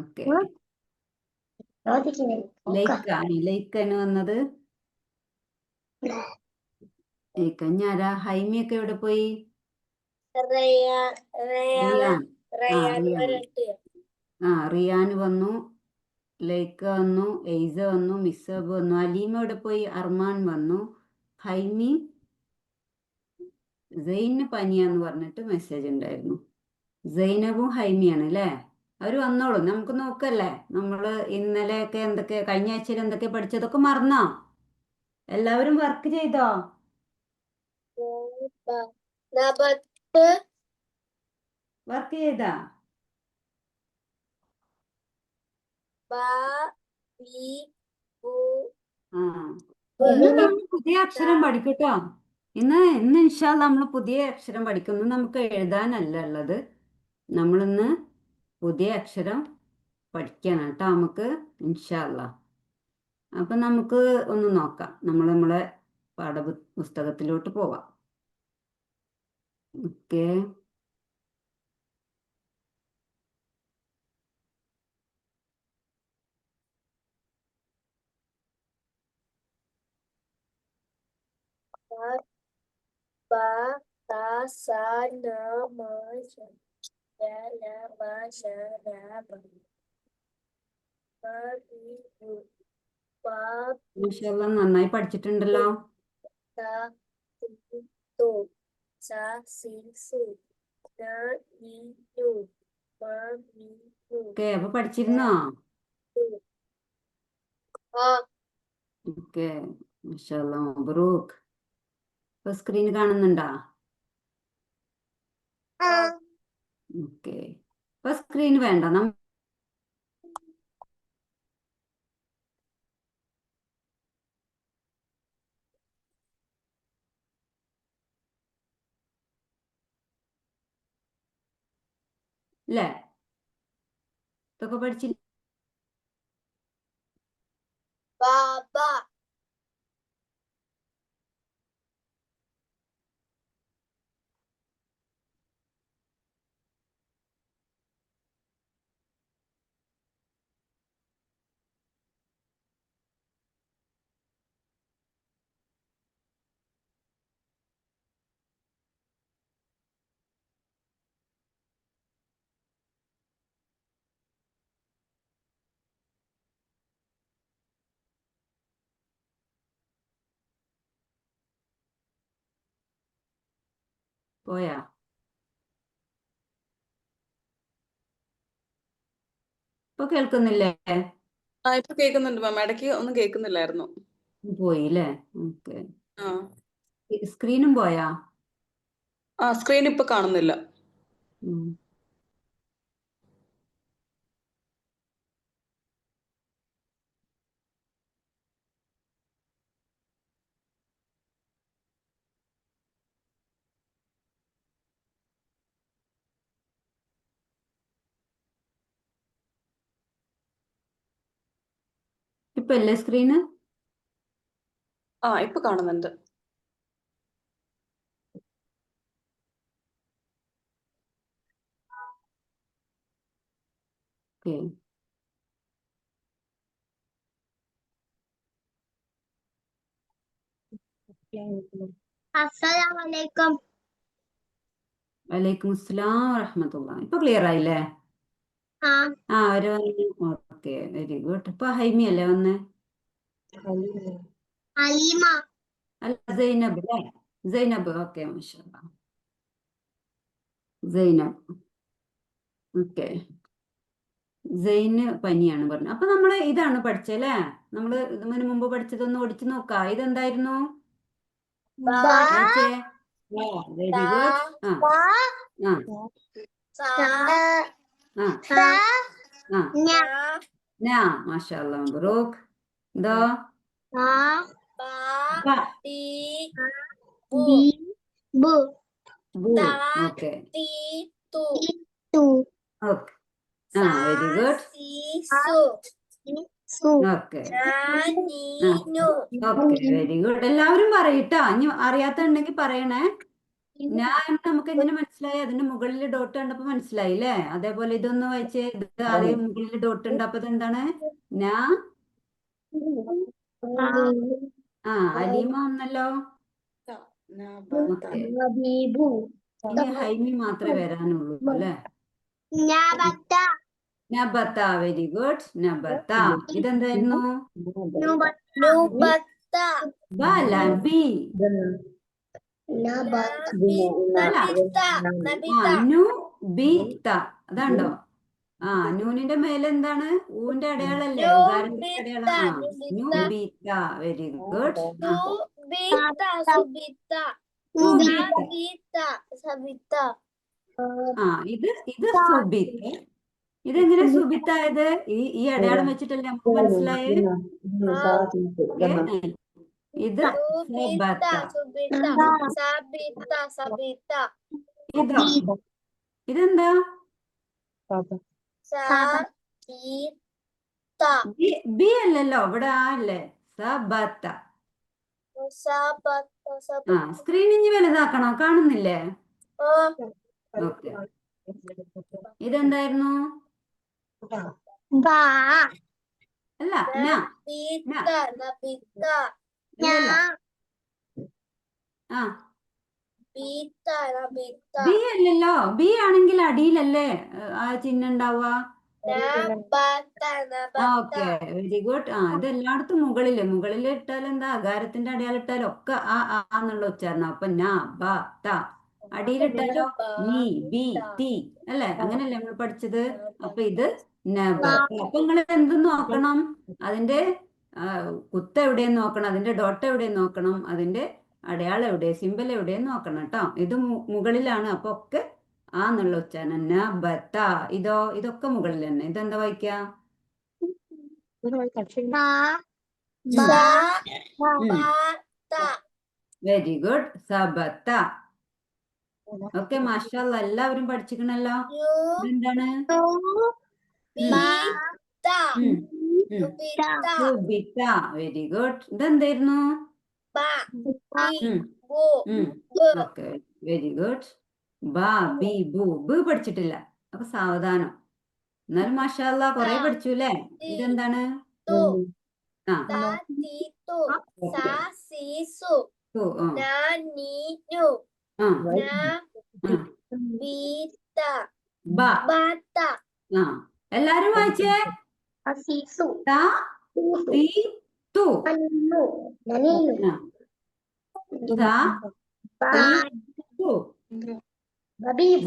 Okay. ലൈക്കാണ് വന്നത്. ഞാരാ ഹൈമിയൊക്കെ എവിടെ പോയി? റിയാൻ വന്നു, ലൈക്ക വന്നു, എയ്സ വന്നു, മിസ്സബ് വന്നു. അലീമ എവിടെ പോയി? അർമാൻ വന്നു. ഹൈമി സൈന് പനിയാന്ന് പറഞ്ഞിട്ട് മെസ്സേജ് ഉണ്ടായിരുന്നു. സൈനബും ഹൈമിയാണ് അല്ലേ? അവർ വന്നോളൂ, നമുക്ക് നോക്കല്ലേ. നമ്മള് ഇന്നലെയൊക്കെ എന്തൊക്കെ, കഴിഞ്ഞ ആഴ്ചയിൽ എന്തൊക്കെ പഠിച്ചതൊക്കെ മറന്നോ? എല്ലാവരും വർക്ക് ചെയ്തോ? വർക്ക് ചെയ്താ? ഇന്ന് നമ്മൾ പുതിയ അക്ഷരം പഠിക്കട്ടോ. ഇന്ന് ഇൻഷാ അല്ലാഹ് നമ്മൾ പുതിയ അക്ഷരം പഠിക്കുന്നു. നമുക്ക് എഴുതാനല്ല ഉള്ളത്, നമ്മളിന്ന് പുതിയ അക്ഷരം പഠിക്കണം കേട്ടോ നമുക്ക്, ഇൻഷാ അല്ലാഹ്. അപ്പൊ നമുക്ക് ഒന്ന് നോക്കാം, നമ്മളെ പാഠപുസ്തകത്തിലോട്ട് പോവാം. ഓക്കെ. നന്നായി പഠിച്ചിട്ടുണ്ടല്ലോ. ഓക്കെ, അപ്പൊ പഠിച്ചിരുന്നോ? ഓക്കെ, മാഷാ അല്ലാഹ്, മബ്രൂക്ക്. ഇപ്പൊ സ്ക്രീൻ കാണുന്നുണ്ടാ? ഓക്കെ, ഇപ്പൊ സ്ക്രീൻ വേണ്ട. അല്ലേ? ഇതൊക്കെ പഠിച്ചില്ല? പോയാ? ഇപ്പൊ കേൾക്കുന്നില്ലേ? ഇപ്പൊ കേൾക്കുന്നുണ്ട് മാം. ഇടയ്ക്ക് ഒന്നും കേൾക്കുന്നില്ലായിരുന്നു. പോയില്ലേ? ഓക്കെ. സ്ക്രീനും പോയാ? സ്ക്രീൻ ഇപ്പൊ കാണുന്നില്ല. ഇപ്പൊ അല്ലേ സ്ക്രീന്? ഇപ്പൊ കാണുന്നുണ്ട്. ഓക്കെ. അസ്സലാമലൈക്കും. വലൈക്കും അസ്സലാം വറഹ്മത്തുള്ളാഹി. ഇപ്പൊ ക്ലിയർ ആയില്ലേ? അവര് വന്നു. Okay, very good. ഇപ്പൊ ഹൈമി അല്ലേ വന്നേ? അലീമ. അല്ല, സൈനബ് അല്ലേ? സൈനബ്. ഓക്കെ, മാഷാ അല്ലാഹ്, സൈനബ്. ഓക്കെ, സൈന് പനിയാണ് പറഞ്ഞു. അപ്പൊ നമ്മള് ഇതാണ് പഠിച്ചല്ലേ? നമ്മള് ഇതിന് മുമ്പ് പഠിച്ചതൊന്ന് ഓടിച്ചു നോക്കാം. ഇതെന്തായിരുന്നു? Very good. മാഷാ അല്ലാഹ്, മബ്രൂക്ക്. ഇതോ? Okay, very good. Okay, okay, very good. എല്ലാവരും പറയട്ടാ, ഇനി അറിയാത്തുണ്ടെങ്കിൽ പറയണേ. ഞാൻ നമുക്ക് എങ്ങനെ മനസ്സിലായി? അതിന്റെ മുകളിൽ ഡോട്ട് കണ്ടപ്പോ മനസ്സിലായി അല്ലേ? അതേപോലെ ഇതൊന്ന് വായിച്ചേ. ഇത് ആദ്യം മുകളിൽ ഡോട്ട് ഉണ്ട്, അപ്പൊ ഇതെന്താണ്? നാ. ആ, അലീമ വന്നല്ലോ. ഓക്കെ, ഇനി ഹൈമി മാത്രമേ വരാനുള്ളൂ അല്ലേ? നബത്ത, വെരി ഗുഡ്. നബത്ത. ഇതെന്തായിരുന്നു? ബല, ബി. നു, ബി, ത. അതാണ്ടോ? നൂനിന്റെ മേലെ എന്താണ്? ഊന്റെ അടയാളല്ലേ? ഉകാരത്തിന്റെ അടയാളം. നു, ബി, ത. Very good. ഇത് സുബിത്ത്. ഇതെങ്ങനെ സുബിത്തായത്? ഈ അടയാളം വെച്ചിട്ടല്ലേ നമുക്ക് മനസ്സിലായത്? ഇത് ഇതോ? ഇതെന്താ? ബി അല്ലല്ലോ, ഇവിടെ ആ അല്ലേ? സബത്ത. സ്ക്രീൻ ഇനി വലുതാക്കണോ? കാണുന്നില്ലേ? ഓക്കെ. ഇതെന്തായിരുന്നു? അല്ല, ബി അല്ലല്ലോ. ബി ആണെങ്കിൽ അടിയിലല്ലേ ആ ചിഹ്നം ഉണ്ടാവുക? Okay, very good. ഇത് എല്ലായിടത്തും മുകളിൽ ഇട്ടാൽ എന്താ? അകാരത്തിന്റെ അടയാളം ഇട്ടാലും ഒക്കെ എന്നുള്ള ഉച്ചാരണം. അപ്പൊ ന, ബ, ത. അടിയിലിട്ടാലോ? നീ, ബി, തി. അല്ലെ? അങ്ങനല്ലേ നമ്മൾ പഠിച്ചത്? അപ്പൊ ഇത് നബ. അപ്പൊ നിങ്ങൾ എന്ത് നോക്കണം? അതിന്റെ കുത്ത് എവിടെയെന്ന് നോക്കണം, അതിന്റെ ഡോട്ട് എവിടെയെന്ന് നോക്കണം, അതിന്റെ അടയാളം എവിടെ, സിമ്പൽ എവിടെയെന്ന് നോക്കണം കേട്ടോ. ഇത് മുകളിലാണ്, അപ്പൊ ഒക്കെ എന്നുള്ള ഉച്ചാരണം. നബത്ത. ഇതൊക്കെ മുകളിൽ തന്നെ. ഇതെന്താ വായിക്കാ? Very good. സബത്ത. ഓക്കെ, മാഷാഅല്ലാ, എല്ലാവരും പഠിച്ചിക്കണല്ലോ. ഇതെന്താണ്? സുബിത്ത. Very good. ഇതെന്തായിരുന്നു? Okay, very good. ബ, ബി, ബു. ബു പഠിച്ചിട്ടില്ല, അപ്പൊ സാവധാനം. എന്നാലും മാഷാഅല്ലാ കുറെ പഠിച്ചു അല്ലേ? ഇതെന്താണ്? എല്ലാരും വായിച്ചേ.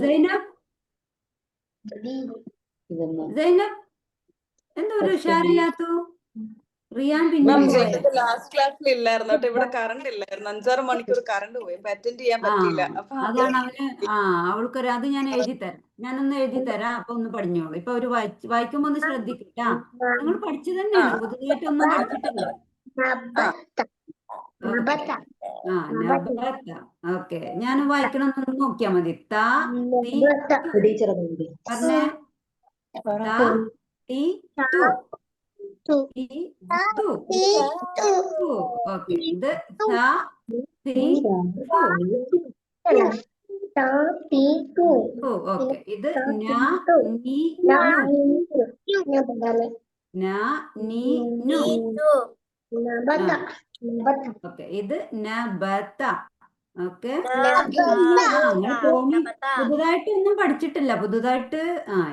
സൈനബ് എന്താ ഒരു ഉഷാറില്ലാത്തു? റിയാൻ പിന്നെ ലാസ്റ്റ് ക്ലാസ്സിൽ ഇല്ലായിരുന്നു കേട്ടോ. ഇവിടെ കറണ്ട് ഇല്ലായിരുന്നു. 5-6 മണിക്കൂർ കറണ്ട് പോയി. അറ്റൻഡ് ചെയ്യാൻ പറ്റിയില്ല. അതാണ് അവൾക്കൊരു അത് ഞാൻ എഴുതി തരാം. ഞാനൊന്ന് എഴുതി തരാം, അപ്പൊ ഒന്ന് പഠിഞ്ഞോളൂ. ഇപ്പൊ അവര് വായിക്കുമ്പോ ഒന്ന് ശ്രദ്ധിക്കട്ടാ. നിങ്ങൾ പഠിച്ചു തന്നെയാണ്, പുതുതായിട്ടൊന്നും പഠിച്ചിട്ടില്ല. ഓക്കെ, ഞാൻ വായിക്കണം എന്ന് നോക്കിയാ മതി. പറഞ്ഞേ. ഓക്കെ, ഇത് ഓക്കെ, ഇത് ഓക്കെ, ഇത് നബത്ത. ഓക്കെ, പുതുതായിട്ടൊന്നും പഠിച്ചിട്ടില്ല.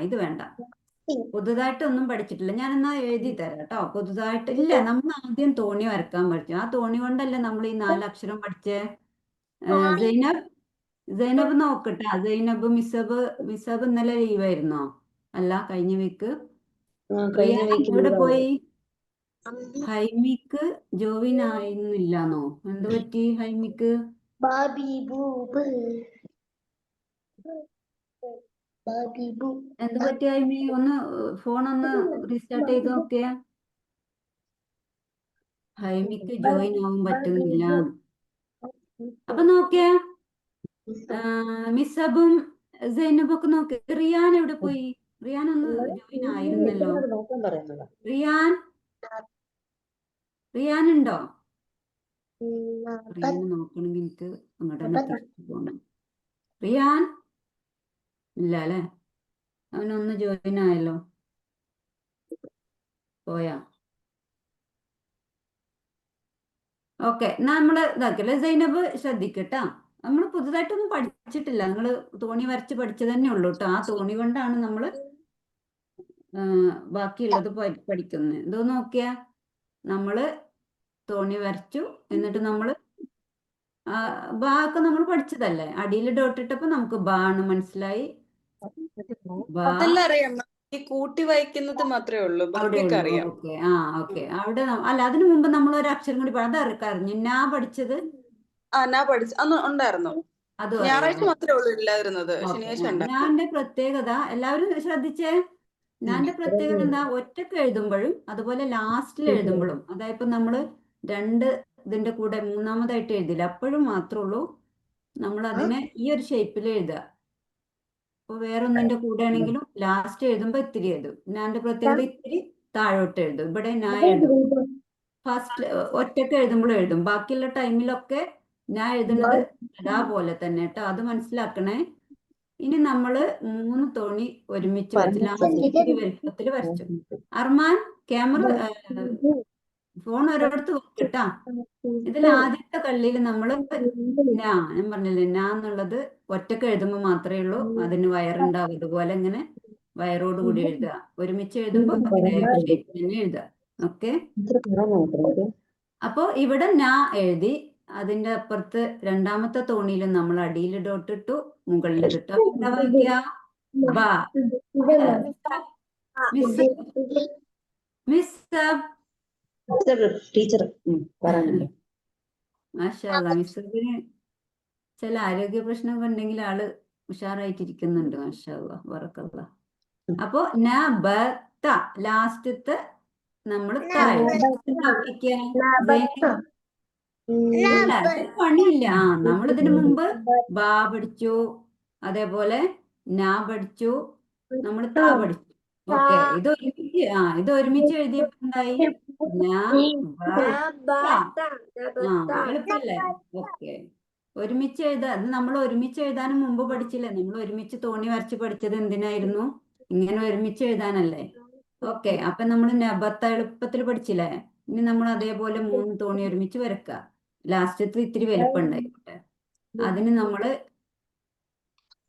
ഇത് വേണ്ട. പുതുതായിട്ടൊന്നും പഠിച്ചിട്ടില്ല. ഞാനെന്നാ എഴുതി തരാം കേട്ടോ. പുതുതായിട്ട് ഇല്ല. നമ്മൾ ആദ്യം തോണി വരക്കാൻ പഠിച്ചു. ആ തോണി കൊണ്ടല്ലേ നമ്മൾ ഈ 4 അക്ഷരം പഠിച്ചേ? സൈനബ് നോക്കട്ടെ. സൈനബ്, മിസബ് ഇന്നലെ ലീവായിരുന്നോ? അല്ല, കഴിഞ്ഞ വീക്ക്. ഇവിടെ പോയി. ഹൈമിക്ക് ജോയിൻ ആയിരുന്നില്ലാന്നോ? എന്ത് പറ്റി ഹൈമിക്ക്? എന്ത് പറ്റി ഹൈമി? ഫോൺ ഒന്ന് റീസ്റ്റാർട്ട് ചെയ്ത് നോക്കിയേ. ഹൈമിക്ക് ജോയിൻ ആവാൻ പറ്റുന്നില്ല. അപ്പൊ നോക്കിയേ, മിസബും സൈനബും ഒക്കെ നോക്കി. റിയാൻ എവിടെ പോയി? റിയാൻ ഒന്ന് ജോയിൻ ആയിരുന്നല്ലോ. റിയാൻ ഉണ്ടോ? റിയാൻ നോക്കണമെങ്കിൽ എനിക്ക് അങ്ങോട്ട് തന്നെ തിരിച്ചു പോകണം. റിയാൻ ഇല്ല അല്ലേ? അവനൊന്ന് ജോയിൻ ആയല്ലോ, പോയാ? ഓക്കെ, നമ്മൾ ഇതാക്കല്ലേ. സൈനബ് ശ്രദ്ധിക്കട്ടാ, നമ്മൾ പുതുതായിട്ടൊന്നും പഠിച്ചിട്ടില്ല. നിങ്ങൾ തോണി വരച്ച് പഠിച്ചു തന്നെ ഉള്ളൂ കേട്ടോ. ആ തോണി കൊണ്ടാണ് നമ്മൾ ബാക്കിയുള്ളത് പഠിക്കുന്നത്. എന്തോ നോക്കിയാ, നമ്മള് തോണി വരച്ചു, എന്നിട്ട് നമ്മൾ ബാ ഒക്കെ നമ്മൾ പഠിച്ചതല്ലേ. അടിയിൽ ഡോട്ട് ഇട്ടപ്പോ നമുക്ക് ബാ ആണ് മനസ്സിലായി. ബാ അതെല്ലാം അറിയാം. ഈ കൂട്ടി വായിക്കുന്നത് മാത്രമേ ഉള്ളൂ, അവിടെ ബാക്കിയൊക്കെ ഉള്ളൂ. അറിയാം. ഓക്കെ, ആ ഓക്കെ. അവിടെ അല്ല, അതിനു മുമ്പ് നമ്മൾ ഒരു അക്ഷരം കൂടി അതറിഞ്ഞു. ഞാ പഠിച്ചത് ഞാൻ പഠിച്ചു അന്ന് ഉണ്ടായിരുന്നു. അതും ഞായറാഴ്ച അറിയാം. മാത്രമേ ഉള്ളൂ ഇല്ലാതിരുന്നത്, ഓക്കെ, ശനിയാഴ്ച ഉണ്ടായിരുന്നു. ഞാന്റെ പ്രത്യേകത എല്ലാവരും ശ്രദ്ധിച്ചേ. ഞാന്റെ പ്രത്യേകത എന്താ, ഒറ്റക്ക് എഴുതുമ്പോഴും അതുപോലെ ലാസ്റ്റിൽ എഴുതുമ്പോഴും, അതായത് ഇപ്പൊ നമ്മള് രണ്ട് ഇതിന്റെ കൂടെ മൂന്നാമതായിട്ട് എഴുതില്ല, അപ്പോഴും മാത്രമേ ഉള്ളൂ നമ്മൾ അതിനെ ഈ ഒരു ഷേപ്പിൽ എഴുതുക. ഇപ്പൊ വേറൊന്നിന്റെ കൂടെ ആണെങ്കിലും ലാസ്റ്റ് എഴുതുമ്പോ ഇത്തിരി എഴുതും. ഞാന്റെ പ്രത്യേകത ഇത്തിരി താഴോട്ട് എഴുതും. ഇവിടെ ഞാൻ എഴുതും ഫസ്റ്റ് ഒറ്റക്ക് എഴുതുമ്പോഴും എഴുതും. ബാക്കിയുള്ള ടൈമിലൊക്കെ ഞാൻ എഴുതുന്നത് പോലെ തന്നെ കേട്ടോ, അത് മനസ്സിലാക്കണേ. ഇനി നമ്മള് 3 തോണി ഒരുമിച്ച് വെച്ച് ലാസ്റ്റ് ഇത്തിരി വലുപ്പത്തിൽ വരച്ചു. അർമാൻ, ക്യാമറ ഫോൺ ഒരിടത്ത് വെക്കട്ടാ. ഇതിൽ ആദ്യത്തെ കള്ളിയിൽ നമ്മള് ഞാൻ പറഞ്ഞില്ലേ, എന്നുള്ളത് ഒറ്റക്ക് എഴുതുമ്പോൾ മാത്രമേ ഉള്ളൂ അതിന് വയറുണ്ടാവും. ഇതുപോലെ ഇങ്ങനെ വയറോട് കൂടി എഴുതുക. ഒരുമിച്ച് എഴുതുമ്പോൾ ഇതേ ഷേപ്പിൽ തന്നെ എഴുതുക. ഓക്കെ, അപ്പോ ഇവിടെ ഞാൻ എഴുതി. അതിന്റെ അപ്പുറത്ത് രണ്ടാമത്തെ തോണിയിൽ നമ്മൾ അടിയിൽ ഡോട്ട് ഇട്ടു, മുകളിൽ ഇട്ടു. എന്താ വായിക്കുക? ബാ. മിസ് മിസ് ടീച്ചർ മാഷാഅല്ലാ, മിസ്സിന് ചില ആരോഗ്യ പ്രശ്നങ്ങൾ ഉണ്ടെങ്കിൽ ആള് ഉഷാറായിട്ടിരിക്കുന്നുണ്ട്. മാഷാഅല്ലാ, ബറക്കല്ലാ. അപ്പോ നബത ലാസ്റ്റത്തെ നമ്മൾ ഇല്ല, പണിയില്ല. നമ്മളിതിനു മുമ്പ് ബാ പഠിച്ചു, അതേപോലെ നാ പഠിച്ചു, നമ്മൾ താ പഠിച്ചു. ഓക്കെ, ഇത് ഒരുമിച്ച് എഴുതിയപ്പോ എന്തായി? എളുപ്പല്ലേ? ഓക്കെ, ഒരുമിച്ച് എഴുതാ. അത് നമ്മൾ ഒരുമിച്ച് എഴുതാനും മുമ്പ് പഠിച്ചില്ലേ? നമ്മൾ ഒരുമിച്ച് തോണി വരച്ച് പഠിച്ചത് എന്തിനായിരുന്നു? ഇങ്ങനെ ഒരുമിച്ച് എഴുതാനല്ലേ. ഓക്കെ, അപ്പൊ നമ്മൾ നബത്ത എളുപ്പത്തിൽ പഠിച്ചില്ലേ? ഇനി നമ്മൾ അതേപോലെ 3 തോണി ഒരുമിച്ച് വരക്കുക. ലാസ്റ്റത്തെ ഇത്തിരി വലുപ്പം ഉണ്ടായിക്കോട്ടെ. അതിന് നമ്മള്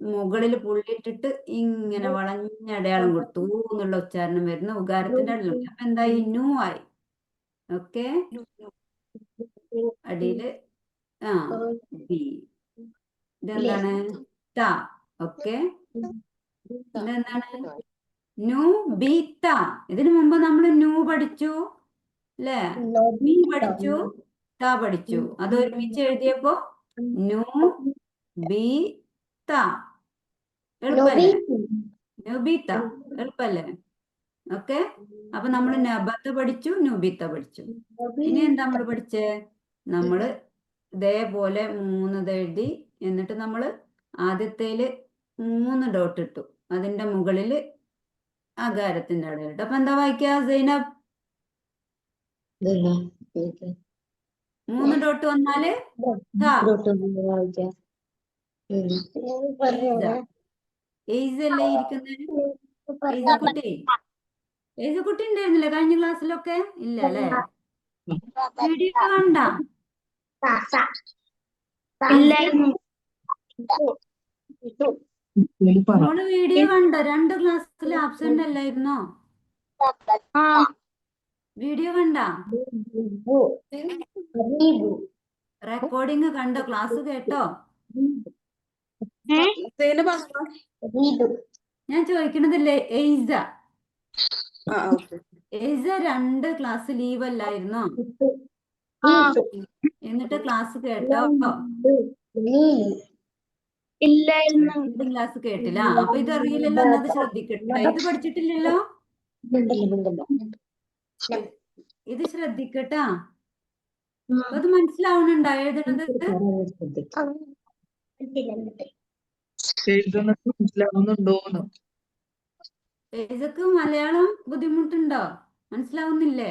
മുകളിൽ പുള്ളിയിട്ടിട്ട് ഇങ്ങനെ വളഞ്ഞ അടയാളം കൊടുത്തു. എന്നുള്ള ഉച്ചാരണം വരുന്ന ഉകാരത്തിന്റെ അടയാളം. അപ്പൊ എന്തായി? നൂ ആയി. ഓക്കെ, അടിയില് ബി. ഇതെന്താണ്? ത. ഓക്കെ, ഇതെന്താണ്? നൂ ബി ത. ഇതിനു മുമ്പ് നമ്മൾ നൂ പഠിച്ചു അല്ലേ? ബി പഠിച്ചു, ത പഠിച്ചു. അത് ഒരുമിച്ച് എഴുതിയപ്പോ നൂ ബി ത. എളുപ്പല്ലേ? നുബിത്ത എളുപ്പല്ലേ? ഓക്കെ, അപ്പൊ നമ്മൾ നബത്ത പഠിച്ചു, നുബിത്ത പഠിച്ചു. ഇനി എന്താ നമ്മൾ പഠിച്ചേ? നമ്മള് ഇതേപോലെ 3 എഴുതി, എന്നിട്ട് നമ്മൾ ആദ്യത്തേല് 3 ഡോട്ട് ഇട്ടു. അതിന്റെ മുകളില് അകാരത്തിന്റെ അടയാളം ഇട്ടു. അപ്പൊ എന്താ വായിക്കുക സൈനബ്? 3 ഡോട്ട് വന്നാല് എയ്സല്ലേ ഇരിക്കുന്നത്? എയ്സക്കുട്ടി ഉണ്ടായിരുന്നില്ലേ കഴിഞ്ഞ ക്ലാസ്സിലൊക്കെ? ഇല്ല അല്ലേ? വീഡിയോ കണ്ട? മോള് വീഡിയോ കണ്ടോ? 2 ക്ലാസ്സിൽ ആബ്സെന്റ് അല്ലായിരുന്നോ? വീഡിയോ കണ്ട? റെക്കോർഡിങ് കണ്ടോ? ക്ലാസ് കേട്ടോ? ഞാൻ ചോദിക്കണതില്ലേ എയ്സ? എയ്സ 2 ക്ലാസ് ലീവ് അല്ലായിരുന്നോ? എന്നിട്ട് ക്ലാസ് കേട്ടോ? ഇല്ലായിരുന്നു. ക്ലാസ് കേട്ടില്ല. അപ്പൊ ഇത് അറിയില്ലല്ലോ, എന്നത് ശ്രദ്ധിക്കട്ടെ. ഇത് പഠിച്ചിട്ടില്ലല്ലോ, ഇത് ശ്രദ്ധിക്കട്ടാ. അപ്പൊ അത് മനസ്സിലാവണുണ്ടോ എഴുതണത്? മനസ്സിലാവുന്നുണ്ടോന്ന്? എഴുതക്ക് മലയാളം ബുദ്ധിമുട്ടുണ്ടോ? മനസ്സിലാവുന്നില്ലേ?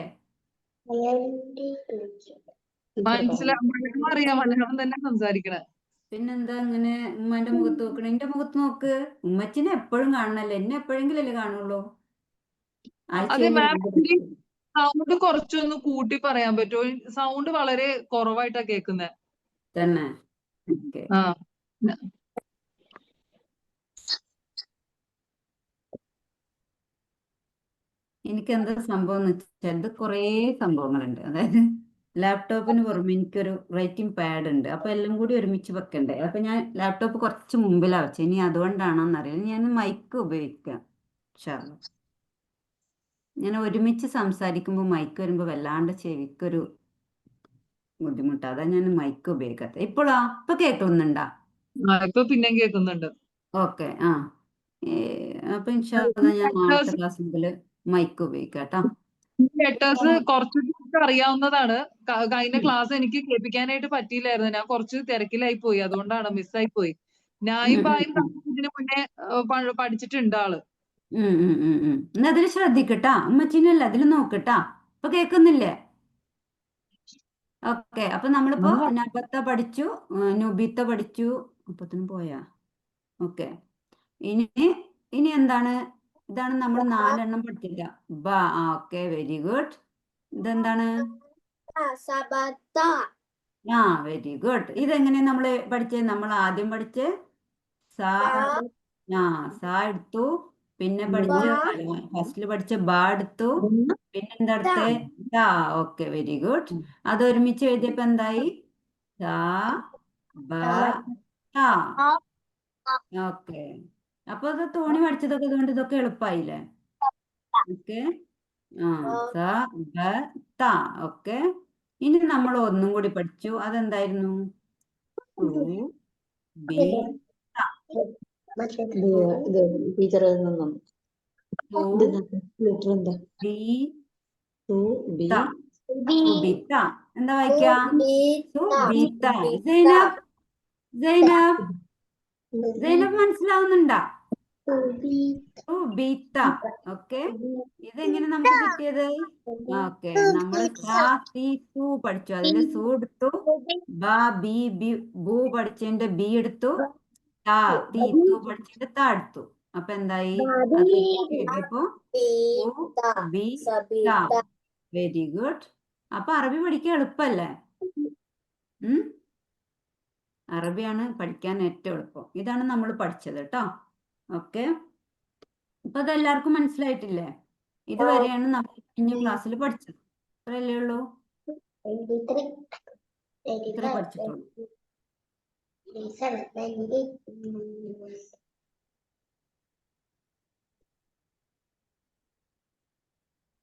മനസ്സിലാവുമ്പോഴേക്കും അറിയാം മലയാളം തന്നെ സംസാരിക്കണേ. പിന്നെന്താ ഇങ്ങനെ ഉമ്മാന്റെ മുഖത്ത് നോക്കണേ? എന്റെ മുഖത്ത് നോക്ക്. ഉമ്മച്ചിനെ എപ്പോഴും കാണണല്ലേ, എന്നെ എപ്പോഴെങ്കിലും അല്ലേ കാണുള്ളൂ. അതെ ആഴ്ചയിൽ മാം, 2 ദിവസം. സൗണ്ട് കുറച്ചൊന്ന് കൂട്ടി പറയാൻ പറ്റുമോ? സൗണ്ട് വളരെ കുറവായിട്ടാ കേൾക്കുന്നത്. തന്നെ. ഓക്കെ. ആ എനിക്ക് എന്താ സംഭവം എന്ന് വെച്ചാൽ ഇത് കുറേ സംഭവങ്ങളുണ്ട്. അതായത് ലാപ്ടോപ്പിന് പുറമെ എനിക്കൊരു റൈറ്റിംഗ് പാഡ് ഉണ്ട്. അപ്പൊ എല്ലാം കൂടി ഒരുമിച്ച് വെക്കണ്ടേ. അപ്പൊ ഞാൻ ലാപ്ടോപ്പ് കുറച്ച് മുമ്പിലാണ് വെച്ചത്. ഇനി അതുകൊണ്ടാണോന്നറിയില്ല, ഞാൻ മൈക്ക് ഉപയോഗിക്കാം. ഇൻഷാല്ലാ. ഞാൻ ഒരുമിച്ച് സംസാരിക്കുമ്പോൾ മൈക്ക് വരുമ്പോൾ വല്ലാണ്ട് ചെവിക്കൊരു ബുദ്ധിമുട്ടാണ്. അതാ ഞാൻ മൈക്ക് ഉപയോഗിക്കാത്തത്. ഇപ്പോഴാ ഇപ്പൊ കേൾക്കുന്നുണ്ടാ? ഇപ്പൊ പിന്നെയും കേൾക്കുന്നുണ്ട്. ഓക്കെ. ആ അപ്പൊ ഇൻഷാല്ലാ ഞാൻ നാളത്തെ ക്ലാസ് മുതൽ മൈക്ക് ഉപയോഗിക്കാം കേട്ടോ. ലെറ്റേഴ്സ് കുറച്ച് അറിയാവുന്നതാണ്. കഴിഞ്ഞ ക്ലാസ് എനിക്ക് കേൾപ്പിക്കാനായിട്ട് പറ്റിയില്ലായിരുന്നു. ഞാൻ കുറച്ച് തിരക്കിലായി പോയി, അതുകൊണ്ടാണ് മിസ്സായി പോയി. ഞായും ബായും ഇതിനു മുന്നേ പഠിച്ചിട്ടുണ്ട് ആള്. എന്നാ അതിൽ ശ്രദ്ധിക്കട്ടാ. ഉമ്മച്ചീനല്ല അതിൽ നോക്കട്ടാ. ഇപ്പൊ കേൾക്കുന്നില്ലേ? ഓക്കെ. അപ്പൊ നമ്മളിപ്പോ നബത്ത പഠിച്ചു, നുബിത്ത പഠിച്ചു. അപ്പത്തിനും പോയാ? ഓക്കെ. ഇനി ഇനി എന്താണ്? ഇതാണ് നമ്മൾ 4 എണ്ണം പഠിച്ചില്ല. ബ. Okay, very good. ഇതെന്താണ്? ആ, വെരി ഗുഡ്. ഇതെങ്ങനെയാ നമ്മള് പഠിച്ചത്? നമ്മൾ ആദ്യം പഠിച്ച് സാ എടുത്തു. പിന്നെ ഫസ്റ്റില് പഠിച്ച ബ എടുത്തു. പിന്നെ എന്താ അടുത്തെ? ടാ. Okay, very good. അത് ഒരുമിച്ച് എഴുതിയപ്പോ എന്തായി? സാ ബ ടാ. ഓക്കെ. അപ്പൊ അത് തോണി പഠിച്ചതൊക്കെ കൊണ്ട് ഇതൊക്കെ എളുപ്പമായില്ലേ? ഓക്കെ. സ ബ ത. ഓക്കെ. ഇനി നമ്മൾ ഒന്നും കൂടി പഠിച്ചു. അതെന്തായിരുന്നു? സു ബി ത. ടീച്ചറിൽ നിന്നും സു ബി ത. സുബിത്ത. എന്താ വായിക്കാ? സുബിത്ത. സൈനബ് സൈനബ് മനസ്സിലാവുന്നുണ്ടാ? സുബിത്ത. ഓക്കെ. ഇതെങ്ങനെ നമുക്ക് കിട്ടിയത്? ഓക്കെ. നമ്മള് സാ സി സു പഠിച്ചു. അതില് സു എടുത്തു. ബ ബി ബി ബു പഠിച്ചതിന്റെ ബി എടുത്തു. ടാ തീ തു പഠിച്ചതിന്റെ താ എടുത്തു. അപ്പൊ എന്തായി? അത് എഴുതിയപ്പോ സു ബി ത. Very good. അപ്പൊ അറബി പഠിക്കാൻ എളുപ്പല്ലേ? അറബിയാണ് പഠിക്കാൻ ഏറ്റവും എളുപ്പം. ഇതാണ് നമ്മൾ പഠിച്ചത് കേട്ടോ. ഓക്കെ. ഇപ്പൊ അതെല്ലാവർക്കും മനസ്സിലായിട്ടില്ലേ? ഇതുവരെയാണ് നമ്മൾ കഴിഞ്ഞ ക്ലാസ്സിൽ പഠിച്ചത്. അത്രയല്ലേ ഉള്ളൂ? ഇത്ര പഠിച്ചിട്ടുള്ളൂ.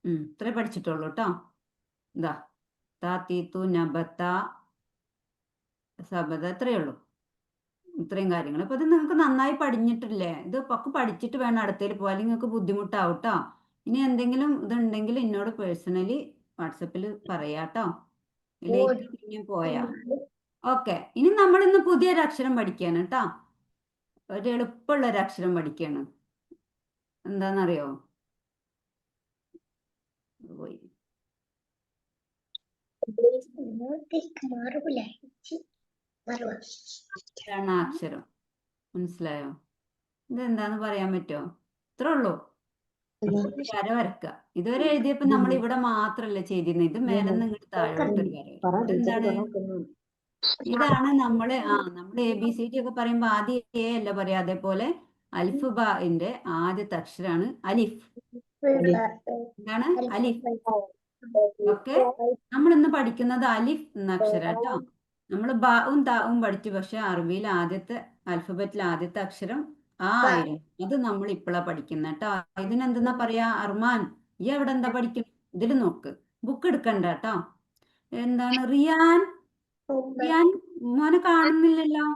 ഇത്രേ പഠിച്ചിട്ടുള്ളൂ കേട്ടോ. ഇതാ താ തീത്തു നബത്ത സബത, ഇത്രയേ ഉള്ളൂ. ഇത്രയും കാര്യങ്ങൾ. അപ്പൊ ഇത് നിങ്ങൾക്ക് നന്നായി പഠിഞ്ഞിട്ടില്ലേ? ഇത് ഒക്കെ പഠിച്ചിട്ട് വേണം അടുത്തേൽ പോകാൻ, അല്ലെങ്കിൽ നിങ്ങൾക്ക് ബുദ്ധിമുട്ടാവും കേട്ടോ. ഇനി എന്തെങ്കിലും ഇതുണ്ടെങ്കിൽ എന്നോട് പേഴ്സണലി വാട്സപ്പിൽ പറയാട്ടോ. ലേക്ക് പിന്നെ പോയാ. ഓക്കെ. ഇനി നമ്മൾ ഇന്ന് പുതിയൊരു അക്ഷരം പഠിക്കാണ് കേട്ടോ. ഒരു എളുപ്പമുള്ള ഒരു അക്ഷരം പഠിക്കാണ്. എന്താണെന്നറിയോ? പോയി. ഇതാണ് ആ അക്ഷരം. മനസ്സിലായോ? ഇതെന്താന്ന് പറയാൻ പറ്റുമോ? ഇത്രേ ഉള്ളൂ. വര വരക്കുക. ഇതുവരെ എഴുതിയപ്പോ നമ്മൾ ഇവിടെ മാത്രല്ല ചെയ്തിരുന്നത്. ഇത് മേലെ ഇങ്ങോട്ട് താഴോട്ടൊരു വര. ഇതെന്താണ്? ഇതാണ് നമ്മള് ABCD ഒക്കെ പറയുമ്പോ ആദ്യം എ അല്ല പറയാ. അതേപോലെ അലിഫ് ബാന്റെ ആദ്യത്തെ അക്ഷരാണ് അലിഫ്. എന്താണ്? അലിഫ്. ഓക്കെ. നമ്മൾ ഇന്ന് പഠിക്കുന്നത് അലിഫ് എന്ന അക്ഷരം കേട്ടോ. നമ്മൾ ബാവും താവും പഠിച്ചു. പക്ഷെ അറബിയിൽ ആദ്യത്തെ ആൽഫബറ്റിൽ ആദ്യത്തെ അക്ഷരം ആ ആയിരുന്നു. അത് നമ്മൾ ഇപ്പോഴാ പഠിക്കുന്ന കേട്ടോ. ഇതിനെന്തെന്നാ പറയാ? അർമാൻ, ഈ എവിടെ എന്താ പഠിക്കുന്നത്? ഇതിൽ നോക്ക്. ബുക്ക് എടുക്കണ്ട കേട്ടോ. എന്താണ്? റിയാൻ മോനെ കാണുന്നില്ലല്ലോ.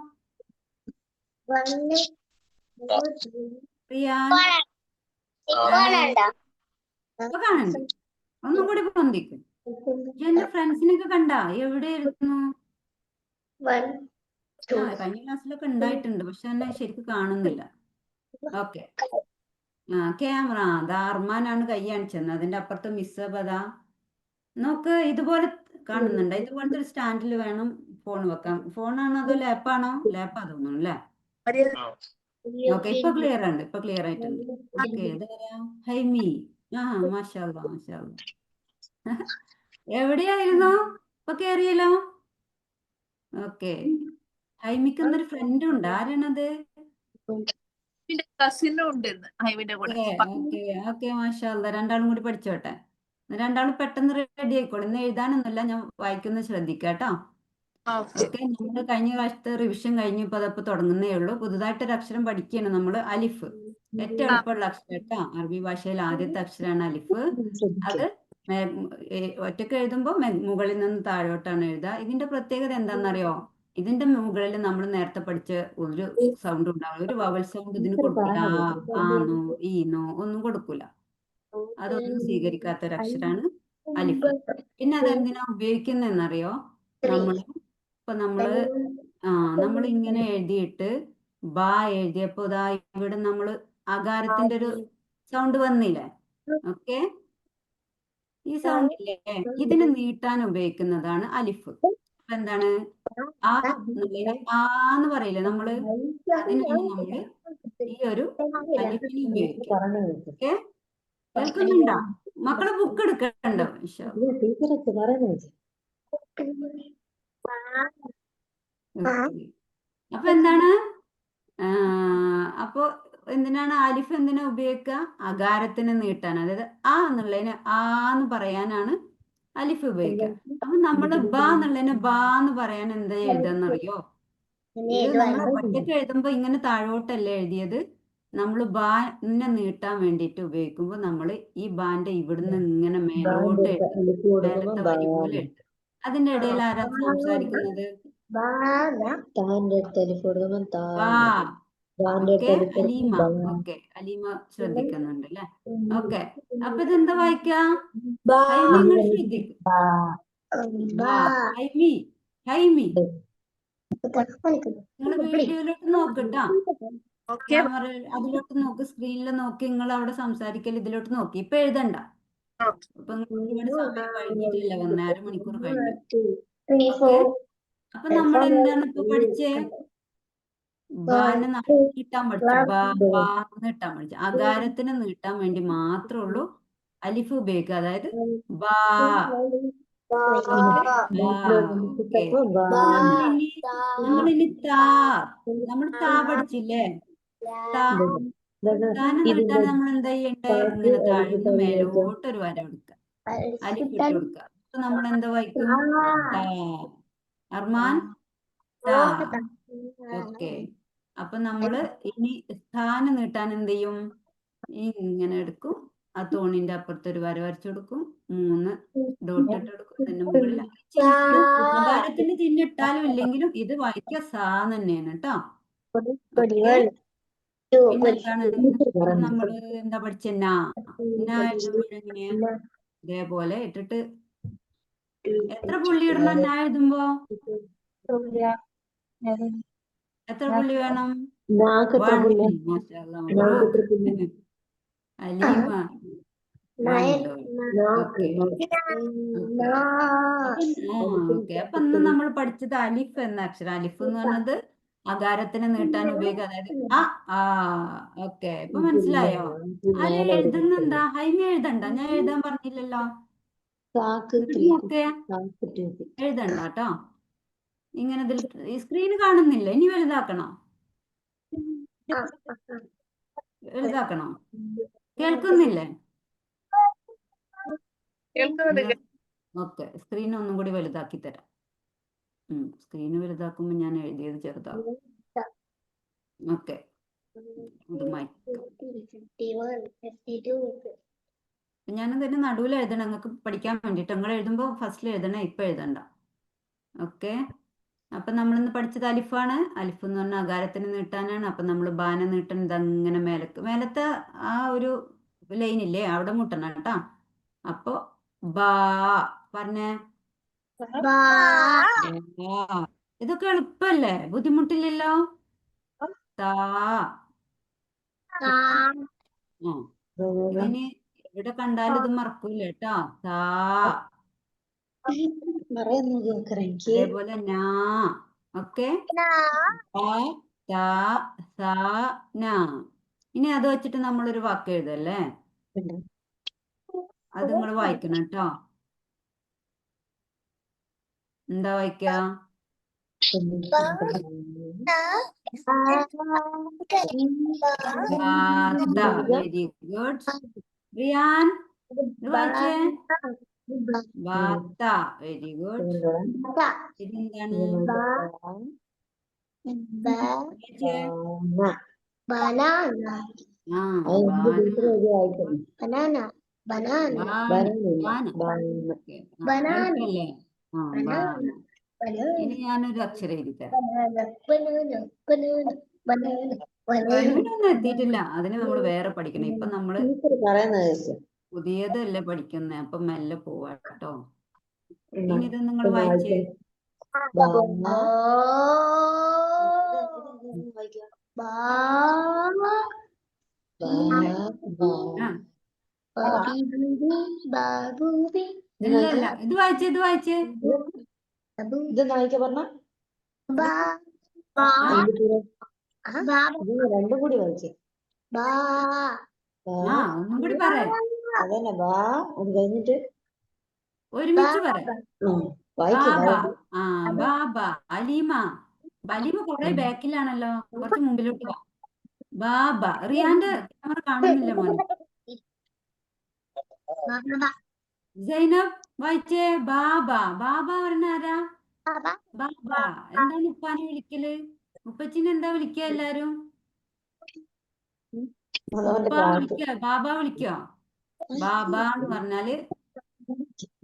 റിയാൻ ഇപ്പൊ കാണണ്ട. ഒന്നും കൂടി പൊന്തിക്കും. എന്റെ ഫ്രണ്ട്സിനൊക്കെ കണ്ടാ? എവിടെയായിരുന്നു? കഴിഞ്ഞ ക്ലാസ്സിലൊക്കെ ഉണ്ടായിട്ടുണ്ട്, പക്ഷെ എന്നെ ശരിക്കും കാണുന്നില്ല. ഓക്കെ. ക്യാമറ അതാ അർമാനാണ് കൈ കാണിച്ചത്. അതിന്റെ അപ്പുറത്ത് മിസ് അതാ നോക്ക്. ഇതുപോലെ കാണുന്നുണ്ട്. ഇതുപോലത്തെ ഒരു സ്റ്റാൻഡിൽ വേണം ഫോൺ വെക്കാം. ഫോണാണോ അതോ ലാപ്പാണോ? ലാപ്പാ തോന്നുന്നു അല്ലേ? ഓക്കെ, ഇപ്പൊ ക്ലിയർ ആണ്, ഇപ്പൊ ക്ലിയർ ആയിട്ടുണ്ട്. ഓക്കെ, ഇതാരാ? ഹൈമി. ആ, മാഷാ അല്ലാ, മാഷാ അല്ലാ. എവിടെയായിരുന്നു? ഇപ്പൊ കേറിയല്ലോ. ഓക്കെ, ഹൈമിക്ക് എന്നൊരു ഫ്രണ്ട് ഉണ്ട്. ആരാണത്? കസിനും ഉണ്ട് ഹൈമിന്റെ കൂടെ. ഓക്കെ ഓക്കെ, മാഷാ അല്ലാ. രണ്ടാളും കൂടി പഠിച്ചോട്ടെ. രണ്ടാളും പെട്ടെന്ന് റെഡി ആയിക്കോളും. ഇന്ന് എഴുതാനൊന്നുമില്ല, ഞാൻ വായിക്കുന്നത് ശ്രദ്ധിക്കാം കേട്ടോ. ഓക്കെ, നമ്മൾ കഴിഞ്ഞ പ്രാവശ്യത്തെ റിവിഷൻ കഴിഞ്ഞ് ഇപ്പൊ അതപ്പോ തുടങ്ങുന്നേ ഉള്ളൂ. പുതുതായിട്ടൊരു അക്ഷരം പഠിക്കുകയാണ് നമ്മൾ, അലിഫ്. ഏറ്റവും എളുപ്പമുള്ള അക്ഷരം കേട്ടോ. അറബി ഭാഷയിൽ ആദ്യത്തെ അക്ഷരമാണ് അലിഫ്. അത് ഒറ്റക്ക് എഴുതുമ്പോൾ മുകളിൽ നിന്ന് താഴോട്ടാണ് എഴുതുക. ഇതിന്റെ പ്രത്യേകത എന്താണെന്നറിയോ? ഇതിന്റെ മുകളിൽ നമ്മൾ നേരത്തെ പഠിച്ച ഒരു സൗണ്ട് ഉണ്ടാവില്ല, ഒരു വവൽ സൗണ്ട് ഇതിന് കൊടുക്കില്ല. ആന്നോ ഈന്നോ ഒന്നും കൊടുക്കൂല. അതൊന്നും സ്വീകരിക്കാത്ത ഒരു അക്ഷരമാണ് അലിഫ്. പിന്നെ അതെന്തിനാ ഉപയോഗിക്കുന്നതെന്നറിയോ? നമ്മള് ഇപ്പൊ നമ്മൾ ഇങ്ങനെ എഴുതിയിട്ട് ബാ എഴുതിയപ്പോ ഇതാ ഇവിടെ നമ്മൾ അകാരത്തിന്റെ ഒരു സൗണ്ട് വന്നില്ലേ? ഓക്കെ, ഈ സൗണ്ട് ഇല്ലേ, ഇതിന് നീട്ടാൻ ഉപയോഗിക്കുന്നതാണ് അലിഫ്. അപ്പൊ എന്താണ്? ആ എന്നുള്ളതിന് ആന്ന് പറയില്ലേ നമ്മള്, അതിനാണ് നമ്മള് ഈ ഒരു അലിഫിനെ ഉപയോഗിക്കുക. ഓക്കെ, കേൾക്കുന്നുണ്ടോ മക്കള്? ബുക്ക് എടുക്കണ്ടോ? അപ്പൊ എന്താണ്? അപ്പൊ എന്തിനാണ് ആലിഫ് എന്തിനാ ഉപയോഗിക്കുക? അകാരത്തിന് നീട്ടാൻ, അതായത് ആ എന്നുള്ളതിന് ആന്ന് പറയാനാണ് അലിഫ് ഉപയോഗിക്കുക. അപ്പൊ നമ്മള് ബ എന്നുള്ളതിന് ബാ എന്ന് പറയാൻ എന്താ എഴുതാന്നറിയോ? ഇത് നമ്മൾ ഒറ്റയ്ക്ക് എഴുതുമ്പോ ഇങ്ങനെ താഴോട്ടല്ല എഴുതിയത്. നമ്മൾ ബാനെ നീട്ടാൻ വേണ്ടിയിട്ട് ഉപയോഗിക്കുമ്പോൾ നമ്മൾ ഈ ബാന്റെ ഇവിടുന്ന് ഇങ്ങനെ മേലോട്ട് എഴുതും, മേലത്തെ വരി പോലെ എഴുതും. അതിന്റെ ഇടയിൽ ആരാ സംസാരിക്കുന്നത്? ബാ. ഓക്കെ, അലീമ. ഓക്കെ, അലീമ ശ്രദ്ധിക്കുന്നുണ്ട് അല്ലെ? ഓക്കെ, അപ്പൊ ഇതെന്താ വായിക്കാ? ഹൈമി നിങ്ങൾ ശ്രദ്ധിക്കും. ഹൈമി, ഹൈമി നിങ്ങൾ വീഡിയോയിലോട്ട് നോക്കട്ടാ. ക്യാമറ അതിലോട്ട് നോക്ക്, സ്ക്രീനിൽ നോക്കി നിങ്ങൾ അവിടെ സംസാരിക്കൽ ഇതിലോട്ട് നോക്കി. ഇപ്പൊ എഴുതണ്ട. ഇപ്പൊ ഒരുപാട് സമയം കഴിഞ്ഞിട്ടില്ല, 1.5 മണിക്കൂർ കഴിഞ്ഞു. ഓക്കെ, അപ്പൊ നമ്മൾ എന്താണ് ഇപ്പൊ പഠിച്ചേ? ബാനെ നീട്ടാൻ പഠിച്ചു. നീട്ടാൻ പഠിച്ചു. അകാരത്തിന് നീട്ടാൻ വേണ്ടി മാത്രമേ ഉള്ളൂ അലിഫ് ഉപയോഗിക്കുക, അതായത് ബാ. നമ്മളിനി താ, നമ്മൾ താ പഠിച്ചില്ലേ? താനെ നീട്ടാൻ നമ്മൾ എന്താ ചെയ്യണ്ടേ? ഇങ്ങനെ താഴ്ന്ന് മേലോട്ട് ഒരു വര കൊടുക്കുക, അലിഫ് ഇട്ട് കൊടുക്കുക. അപ്പൊ നമ്മൾ എന്താ വായിക്കും? താ. അർമാൻ, താ. ഓക്കെ, അപ്പൊ നമ്മള് ഇനി സ്ഥാനം നീട്ടാൻ എന്ത് ചെയ്യും? ഇങ്ങനെ എടുക്കും, ആ തോണിന്റെ അപ്പുറത്ത് ഒരു വര വരച്ചു കൊടുക്കും, 3 ഡോട്ട് ഇട്ട് കൊടുക്കും. അതിന്റെ മുകളിൽ അകാരത്തിന്റെ ചിഹ്നം ഇട്ടാലും ഇല്ലെങ്കിലും ഇത് വായിക്കുക സാ തന്നെയാണ് കേട്ടോ. പിന്നെന്താണ് നമ്മള് എന്താ പഠിച്ച? എഴുതുമ്പോഴെങ്ങനെയാ? ഇതേപോലെ ഇട്ടിട്ട് എത്ര പുള്ളി ഇടണം നാ എഴുതുമ്പോ? എത്ര പുള്ളി വേണം? 1. മാഷാഅല്ലാ, മബ്രൂക്ക്. അലീമ 1 ഓക്കെ. ഓക്കെ, അപ്പൊ ഇന്ന് നമ്മൾ പഠിച്ചത് അലിഫ് എന്ന അക്ഷരം. അലിഫ് എന്ന് പറഞ്ഞത് അകാരത്തിന് നീട്ടാൻ ഉപയോഗിക്കുക, അതായത് ആ. ഓക്കെ, ഇപ്പൊ മനസ്സിലായോ? ആരെ എഴുതുന്നുണ്ടാ? ഹൈമി എഴുതണ്ട, ഞാൻ എഴുതാൻ പറഞ്ഞില്ലല്ലോ. ഓക്കെ, എഴുതണ്ട കേട്ടോ. ഇങ്ങനെ ഇതിൽ ഈ സ്ക്രീന് കാണുന്നില്ല, ഇനി വലുതാക്കണോ? വലുതാക്കണോ? കേൾക്കുന്നില്ലേ? ഓക്കെ, സ്ക്രീൻ ഒന്നും കൂടി വലുതാക്കി തരാം. സ്ക്രീന് വലുതാക്കുമ്പോ ഞാൻ എഴുതിയത് ചെറുതാവും. ഓക്കെ, ഇത് ഞാനും തന്നെ നടുവിൽ എഴുതണം, നിങ്ങൾക്ക് പഠിക്കാൻ വേണ്ടിയിട്ട്. നിങ്ങൾ എഴുതുമ്പോൾ ഫസ്റ്റിൽ എഴുതണേ, ഇപ്പൊ എഴുതണ്ട. ഓക്കെ, അപ്പൊ നമ്മളിന്ന് പഠിച്ചത് അലിഫാണ്. അലിഫ് എന്ന് പറഞ്ഞാൽ അകാരത്തിന് നീട്ടാനാണ്. അപ്പൊ നമ്മൾ ബാന നീട്ടൻ ഇതങ്ങനെ മേലത്തെ ആ ഒരു ലൈനില്ലേ, അവിടെ മുട്ടണം കേട്ടോ. അപ്പൊ ബാ പറഞ്ഞേ. ഇതൊക്കെ എളുപ്പല്ലേ? ബുദ്ധിമുട്ടില്ലല്ലോ? താ. ഇതിന് എവിടെ കണ്ടാലും ഇത് മറക്കൂല കേട്ടോ. താ. പറയുന്നു കേൾക്കറ എനിക്ക് അതേപോലെ നാ. ഓക്കെ. ന. ഇനി അത് വെച്ചിട്ട് നമ്മളൊരു വാക്ക് എഴുതല്ലേ. അത് നിങ്ങൾ വായിക്കണം കേട്ടോ. എന്താ വായിക്ക? Very good. റിയാൻ ഇത് വായിച്ചേ. വാത്ത. Very good. ഇതെന്താണ്? വായിച്ചേ. banana ആ banana banana ഓക്കെ. എളുപ്പല്ലേ? ആ ബാന. ഇനി ഞാനൊരു അക്ഷരം എഴുതി തരാം. ബലൂനൊന്നും എത്തിയിട്ടില്ല. അതിന് നമ്മൾ വേറെ പഠിക്കണം. ഇപ്പൊ നമ്മള് പുതിയതല്ലേ പഠിക്കുന്നേ. അപ്പൊ മെല്ലെ പോവാ കേട്ടോ. ഇനി ഇത് നിങ്ങൾ വായിച്ചേ. ഇല്ല ഇല്ല, ഇത് വായിച്ചേ. ഇത് വായിച്ചേ. ഇതെന്താ വായിക്കാ പറഞ്ഞ രണ്ടും കൂടി വായിച്ചേ. ആ ഒന്നും കൂടി പറയാം. അതന്നെ ബാ അത് കഴിഞ്ഞിട്ട് ഒരുമിച്ച് പറയാം. വായിക്കും ബാബ. ആ ബാബ. അലീമ. അലീമ കുറെ ബാക്കിലാണല്ലോ. കുറച്ച് മുമ്പിലോട്ട് വാ. ബാബ. റിയാന്റെ ക്യാമറ കാണുന്നില്ല മോനെ. സൈനബ് വായിച്ചേ. ബാബ. ബാബ പറഞ്ഞ ആരാ? ബാബ. എന്താണ് ഉപ്പാനെ വിളിക്കല്? ഉപ്പച്ചിനെ എന്താ വിളിക്ക എല്ലാരും? ഉപ്പ വിളിക്ക. ബാബ വിളിക്കോ? ബാബ എന്ന് പറഞ്ഞാല്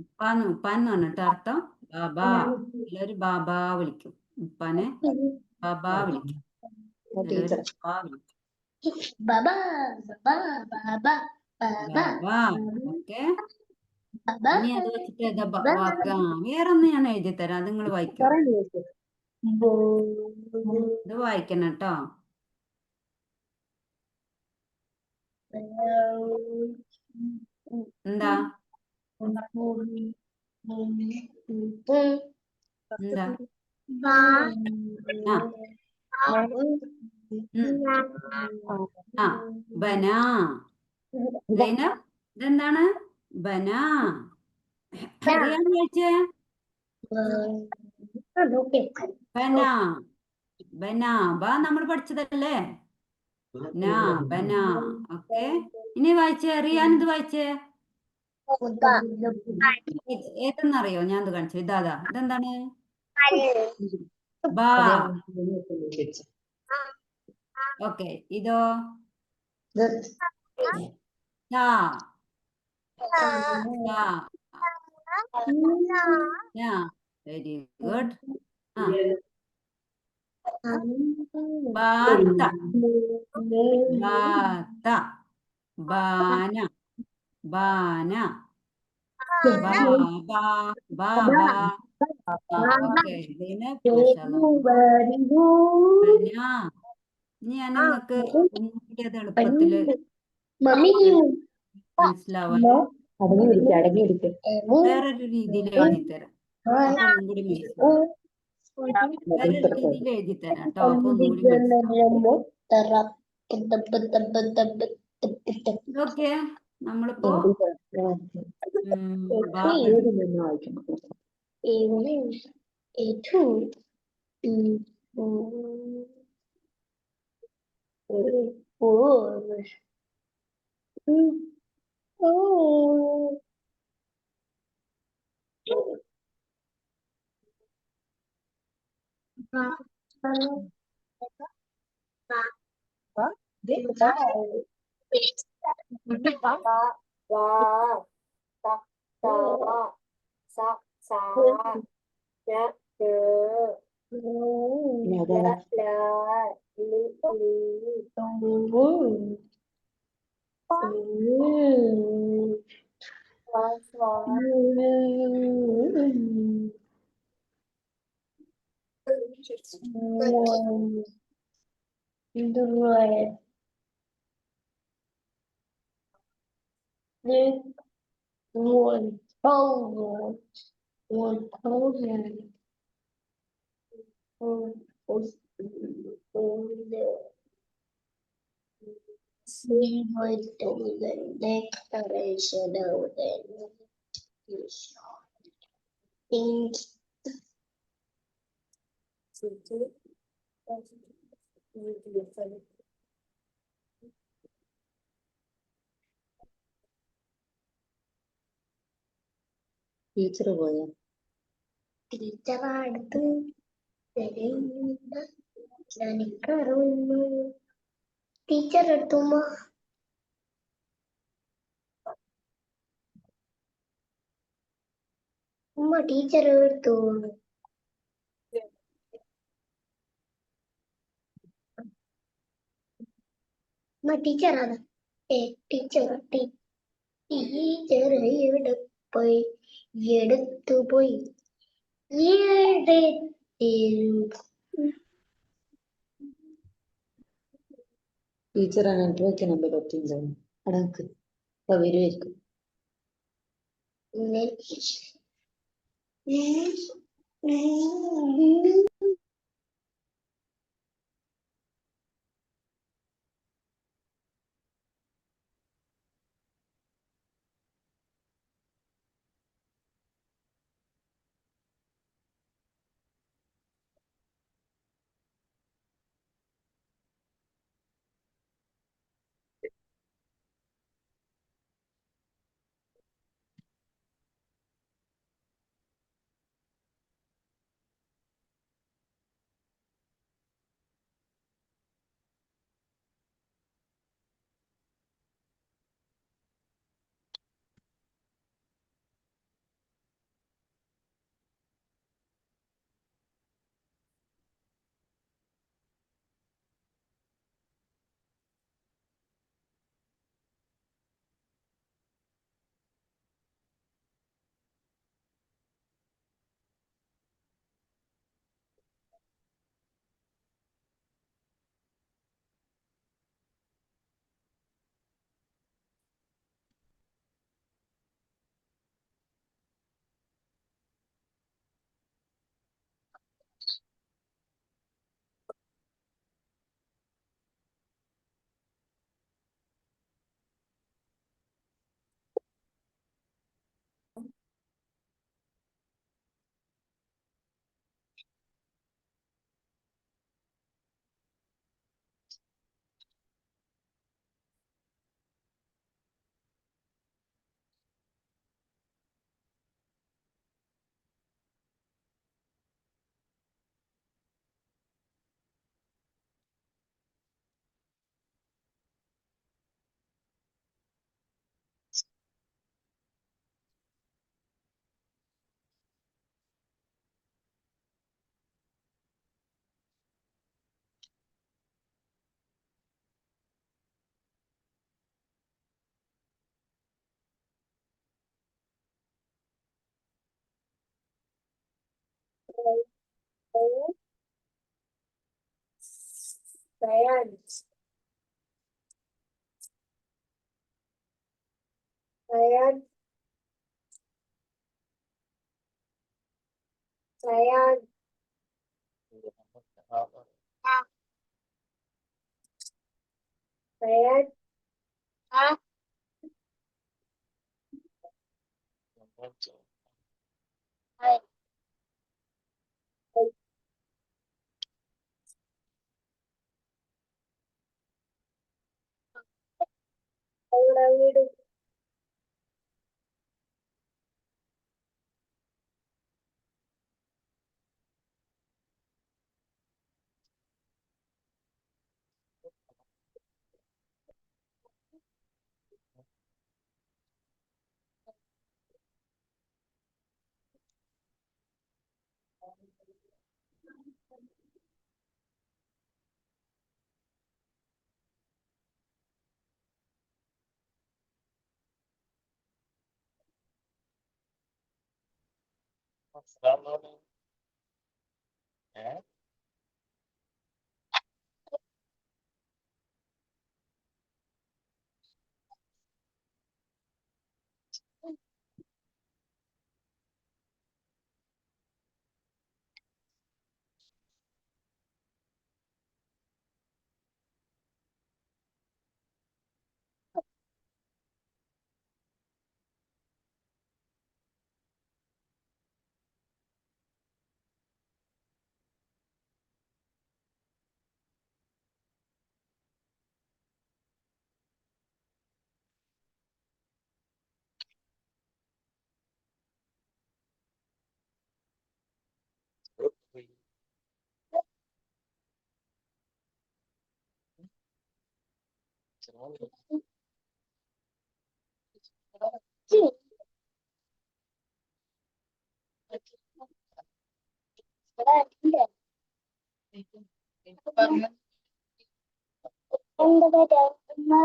ഉപ്പാന്ന് പറഞ്ഞിട്ട് അർത്ഥം ബാബ. എല്ലാരും ബാബ വിളിക്കും. ഉപ്പാനെ ബാബ വിളിക്കും. എല്ലാവരും ബാബ വിളിക്കും. ബാബ. ഓക്കെ. ഇനി അത് വെച്ചിട്ട് ഏതാ വാക്ക്? വേറൊന്ന് ഞാൻ എഴുതി തരാം. അത് നിങ്ങൾ വായിക്കോ. ഇത് വായിക്കണം കേട്ടോ. എന്താ? എന്താ? ആ ബന. സൈനബ് ഇതെന്താണ്? ബന. റിയാൻ വായിച്ചേ. ബന. ബന. ബ നമ്മൾ പഠിച്ചതല്ലേ. നാ ബന. ഓക്കെ. ഇനി വായിച്ചേ. റിയാൻ ഇത് വായിച്ചേ. ഏതെന്നറിയോ? ഞാൻ ഇത് കാണിച്ചു. ഇതാ. ഇതെന്താണ്? ബാ. ഓക്കെ. ഇതോ? ടാ. Very good. ആ ബാത്ത. ബാത്ത. ബാന. ബാന. ബാബ. ബാബ. ഓക്കെ. ഇനി ഞാൻ നിങ്ങൾക്ക് ഒന്നുകൂടി അത് എളുപ്പത്തില് മനസ്സിലാവാൻ വേറൊരു രീതിയിൽ എഴുതി തരാം. അപ്പൊ ഒന്നും കൂടി മനസ്സിലാവും. വേറൊരു രീതിയിൽ എഴുതി തരാം കേട്ടോ. അപ്പൊ ഒന്നും കൂടി മനസ്സിലാവും. ഓക്കെ. നമ്മളിപ്പോ Declaration of the in teacher പോയോ? ടീച്ചർ അടുത്ത് എനിക്കറിയുന്നു. ടീച്ചർ എടുത്തുമ്മ ഉമ്മ ടീച്ചർ എടുത്തു. ഉമ്മ ടീച്ചറാണ്. ടീച്ചർ ടീച്ചർ പോയി എടുത്തു പോയി ടീച്ചറാണ് നെറ്റ്വർക്ക് നമ്പർ പറ്റില്ല അടക്ക് അപ്പൊ വരുമായിരിക്കും. എന്താ